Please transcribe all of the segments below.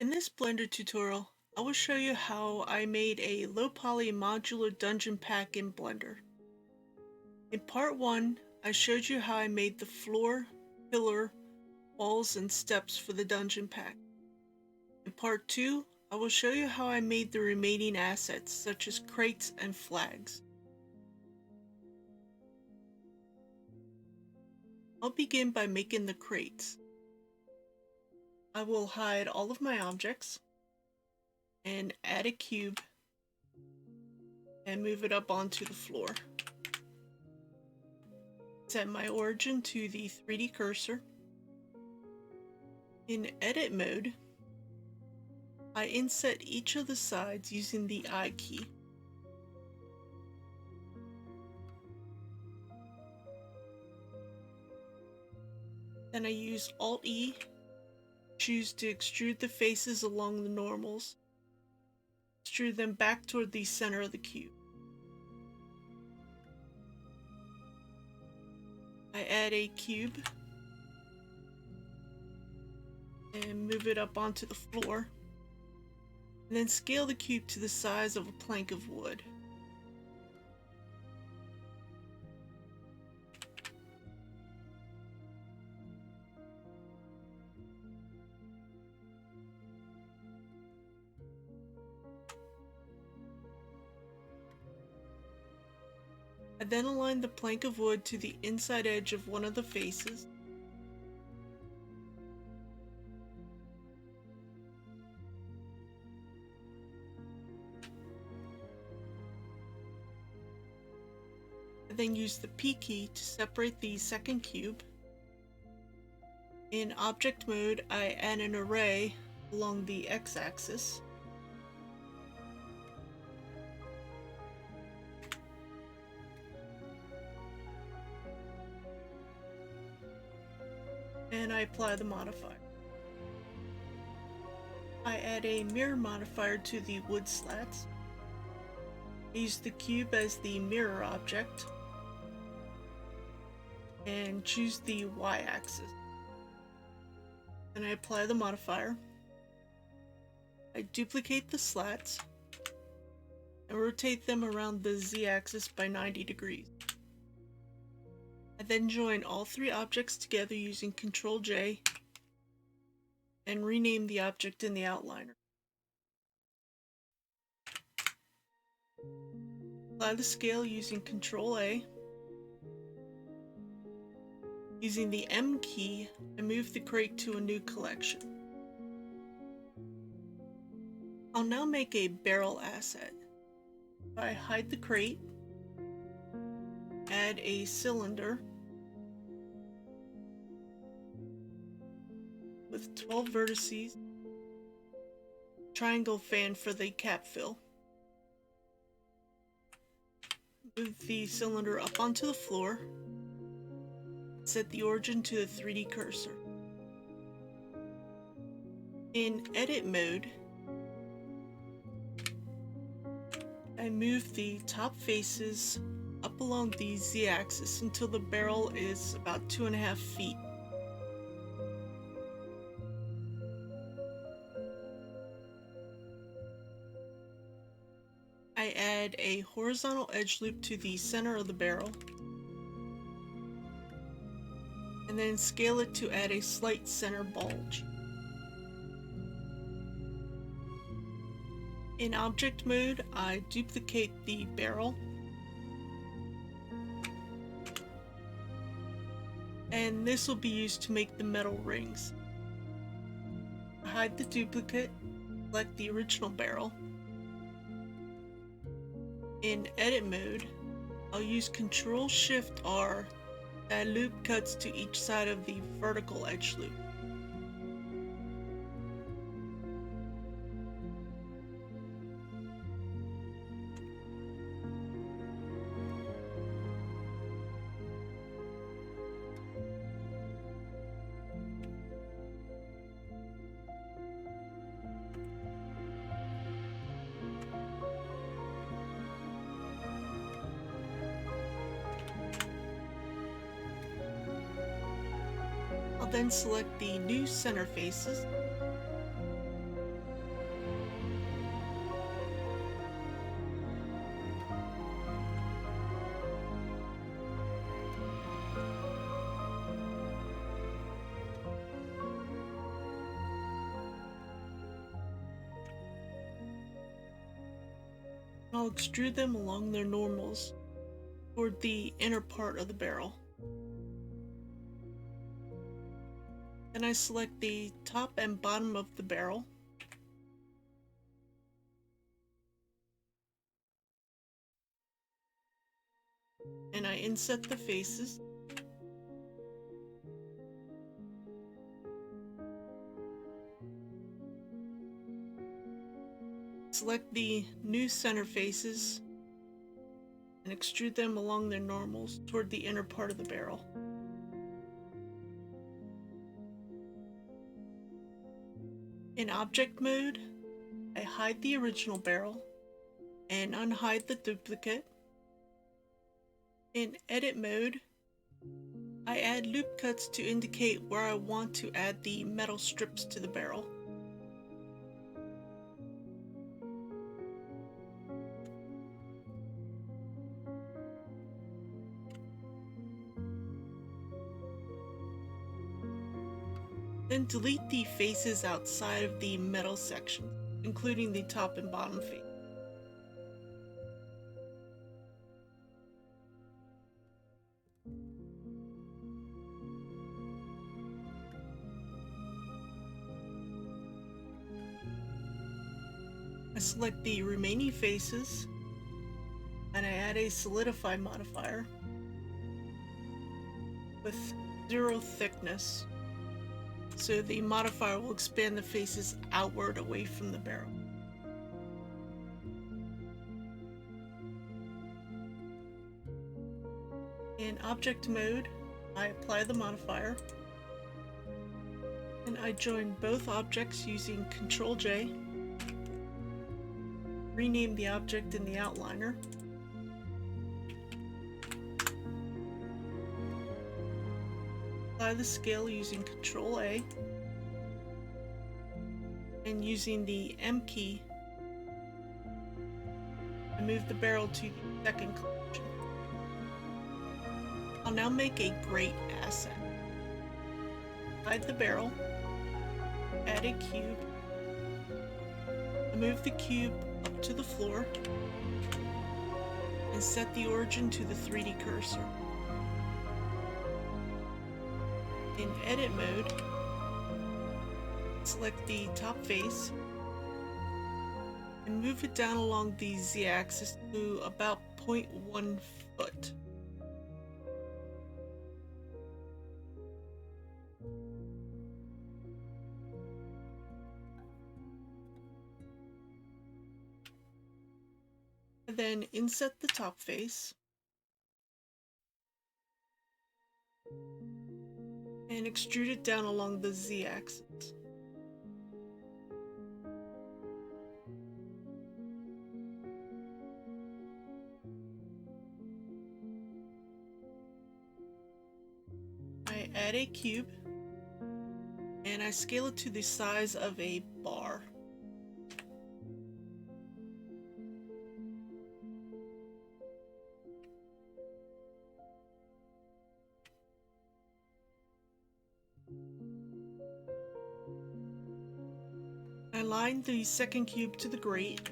In this Blender tutorial, I will show you how I made a low poly modular dungeon pack in Blender. In part 1, I showed you how I made the floor, pillar, walls, and steps for the dungeon pack. In part 2, I will show you how I made the remaining assets such as crates and flags. I'll begin by making the crates. I will hide all of my objects and add a cube and move it up onto the floor. Set my origin to the 3D cursor. In edit mode, I inset each of the sides using the I key. Then I use Alt-E, choose to extrude the faces along the normals, extrude them back toward the center of the cube. I add a cube and move it up onto the floor, and then scale the cube to the size of a plank of wood. I then align the plank of wood to the inside edge of one of the faces. I then use the P key to separate the second cube. In object mode, I add an array along the x-axis. And I apply the modifier. I add a mirror modifier to the wood slats. I use the cube as the mirror object and choose the y-axis. Then I apply the modifier. I duplicate the slats and rotate them around the z-axis by 90 degrees. I then join all three objects together using Ctrl-J and rename the object in the outliner. Apply the scale using Ctrl-A. Using the M key, I move the crate to a new collection. I'll now make a barrel asset. I hide the crate, add a cylinder with 12 vertices, triangle fan for the cap fill. Move the cylinder up onto the floor, set the origin to the 3D cursor. In edit mode, I move the top faces up along the z-axis until the barrel is about 2.5 feet. I add a horizontal edge loop to the center of the barrel, and then scale it to add a slight center bulge. In object mode, I duplicate the barrel, and this will be used to make the metal rings. I hide the duplicate, select the original barrel. In edit mode, I'll use Ctrl-Shift-R to add loop cuts to each side of the vertical edge loop. I'll then select the new center faces I'll extrude them along their normals toward the inner part of the barrel. Then I select the top and bottom of the barrel. And I inset the faces. Select the new center faces and extrude them along their normals toward the inner part of the barrel. In object mode, I hide the original barrel and unhide the duplicate. In edit mode, I add loop cuts to indicate where I want to add the metal strips to the barrel. Then delete the faces outside of the metal section, including the top and bottom face. I select the remaining faces and I add a solidify modifier with 0 thickness, so the modifier will expand the faces outward away from the barrel. In object mode, I apply the modifier and I join both objects using Ctrl J, rename the object in the outliner, apply the scale using Ctrl A, and using the M key, I move the barrel to the second collection. I'll now make a Grate asset. Hide the barrel, add a cube, I move the cube up to the floor, and set the origin to the 3D cursor. In edit mode, select the top face and move it down along the z-axis to about 0.1 foot. And then inset the top face and extrude it down along the z-axis. I add a cube and I scale it to the size of a bar. I align the second cube to the grate.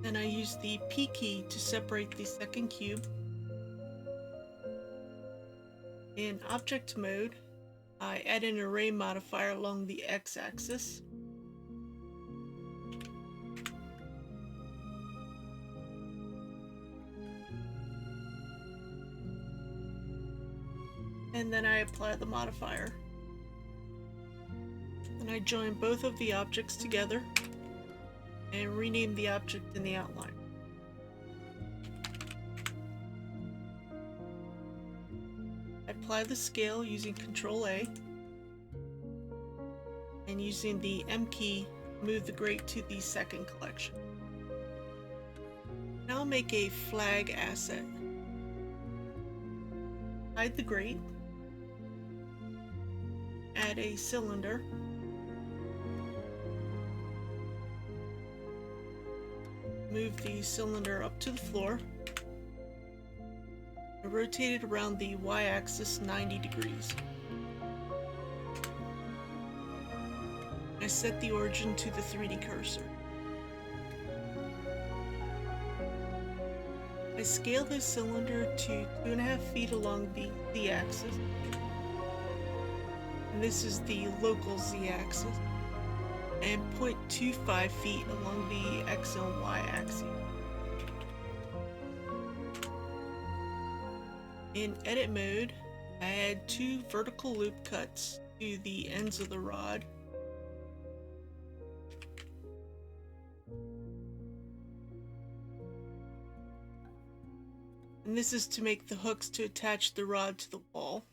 Then I use the P key to separate the second cube. In object mode, I add an array modifier along the x-axis. And then I apply the modifier. Then I join both of the objects together and rename the object in the outline. I apply the scale using Ctrl A, and using the M key, move the grate to the second collection. Now I'll make a flag asset. Hide the grate, add a cylinder, move the cylinder up to the floor, I rotate it around the y-axis 90 degrees. I set the origin to the 3D cursor. I scale the cylinder to 2.5 feet along the z-axis, and this is the local z-axis, and 0.25 feet along the x and y axis. In edit mode, I add 2 vertical loop cuts to the ends of the rod. And this is to make the hooks to attach the rod to the wall.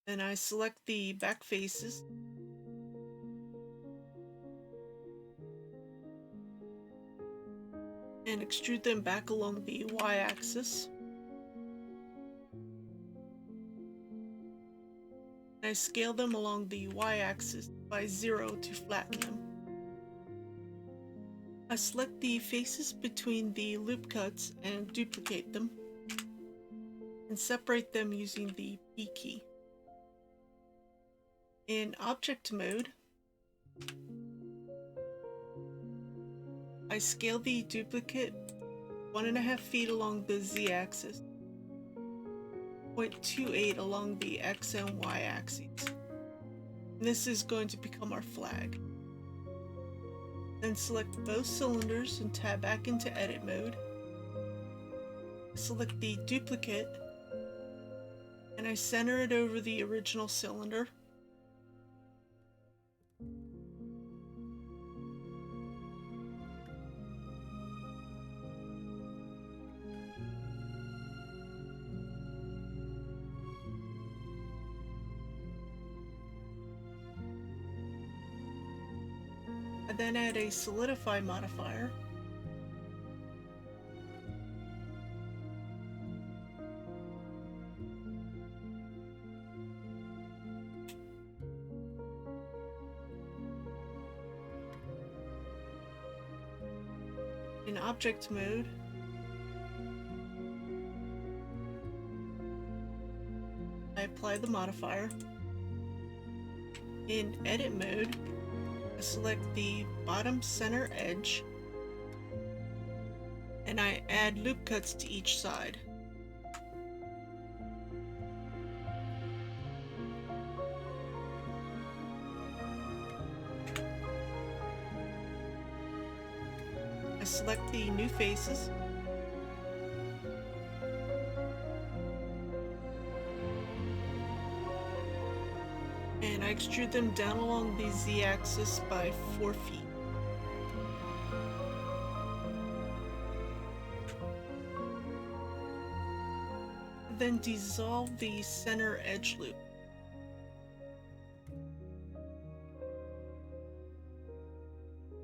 Then I select the back faces. And extrude them back along the y-axis. I scale them along the y-axis by 0 to flatten them. I select the faces between the loop cuts and duplicate them, and separate them using the P key. In object mode, I scale the duplicate 1.5 feet along the z-axis, 0.28 along the x and y axes. And this is going to become our flag. Then select both cylinders and tab back into edit mode. Select the duplicate, and I center it over the original cylinder. I then add a solidify modifier. In object mode, I apply the modifier. In edit mode, I select the bottom center edge, and I add loop cuts to each side. I select the new faces, and I extrude them down along the z-axis by 4 feet. Then dissolve the center edge loop.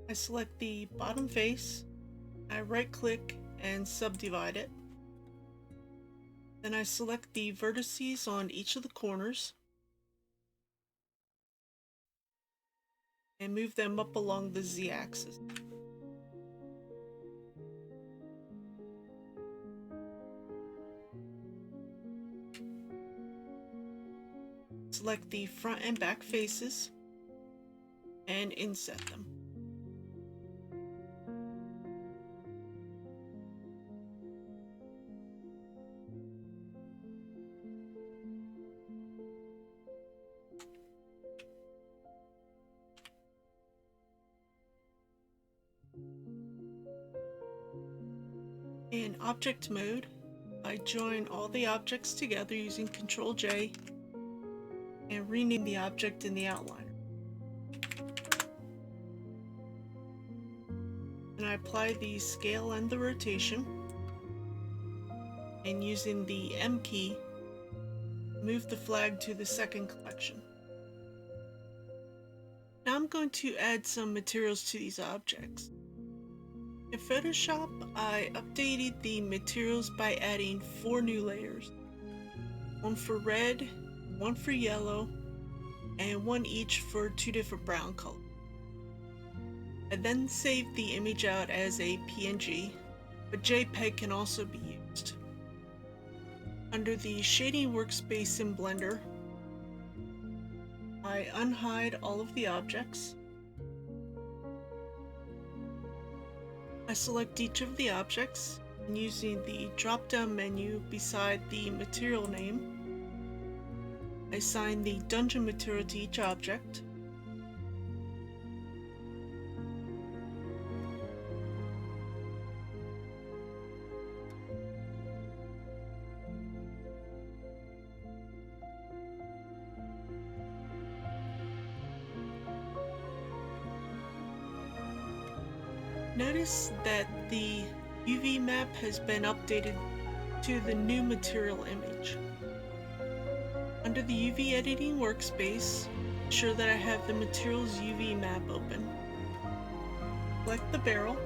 I select the bottom face, I right click and subdivide it. Then I select the vertices on each of the corners and move them up along the z-axis. Select the front and back faces and inset them. In object mode, I join all the objects together using Ctrl J and rename the object in the outliner. And I apply the scale and the rotation, and using the M key, move the flag to the second collection. Now I'm going to add some materials to these objects. In Photoshop, I updated the materials by adding 4 new layers. One for red, one for yellow, and one each for 2 different brown colors. I then saved the image out as a PNG, but JPEG can also be used. Under the shading workspace in Blender, I unhide all of the objects. I select each of the objects, and using the drop-down menu beside the material name, I assign the dungeon material to each object. Notice that the UV map has been updated to the new material image. Under the UV editing workspace, ensure that I have the material's UV map open. Select the barrel,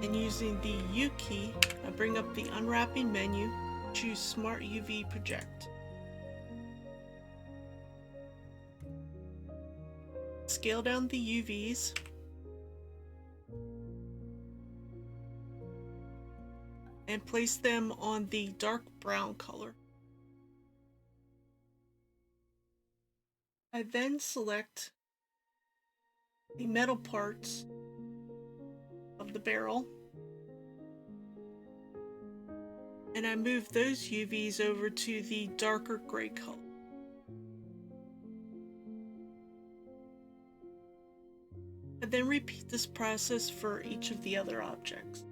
and using the U key, I bring up the unwrapping menu, choose Smart UV Project. Scale down the UVs, and place them on the dark brown color. I then select the metal parts of the barrel, and I move those UVs over to the darker gray color. I then repeat this process for each of the other objects.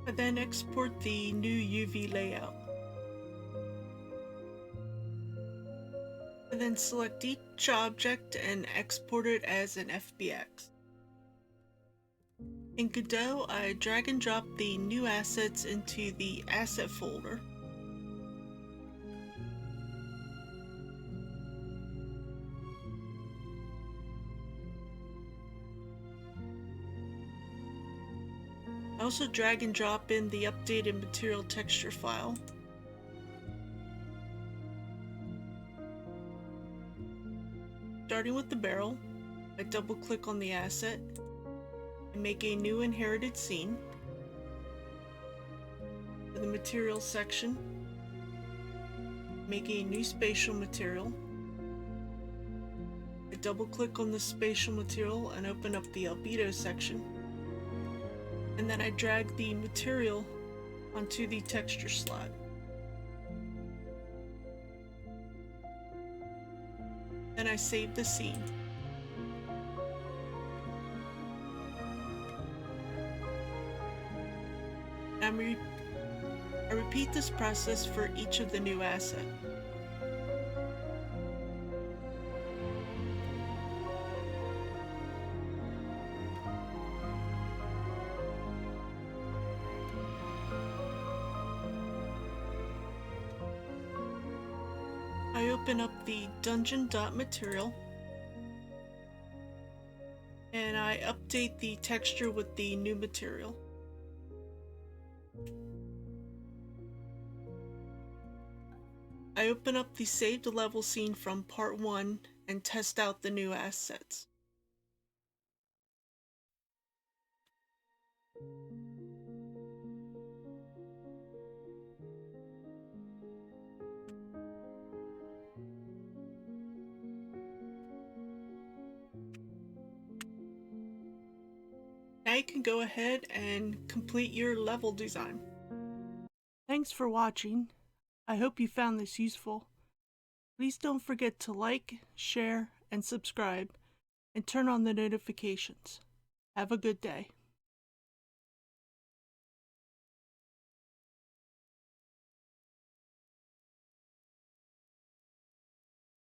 I then export the new UV layout. I then select each object and export it as an FBX. In Godot, I drag and drop the new assets into the asset folder. I also drag and drop in the updated material texture file. Starting with the barrel, I double click on the asset and make a new inherited scene. For the material section, make a new spatial material. I double click on the spatial material and open up the albedo section. And then I drag the material onto the texture slot. Then I save the scene. I repeat this process for each of the new assets. I open up the dungeon.material and I update the texture with the new material. I open up the saved level scene from part 1 and test out the new assets. Now you can go ahead and complete your level design. Thanks for watching. I hope you found this useful. Please don't forget to like, share, and subscribe, and turn on the notifications. Have a good day.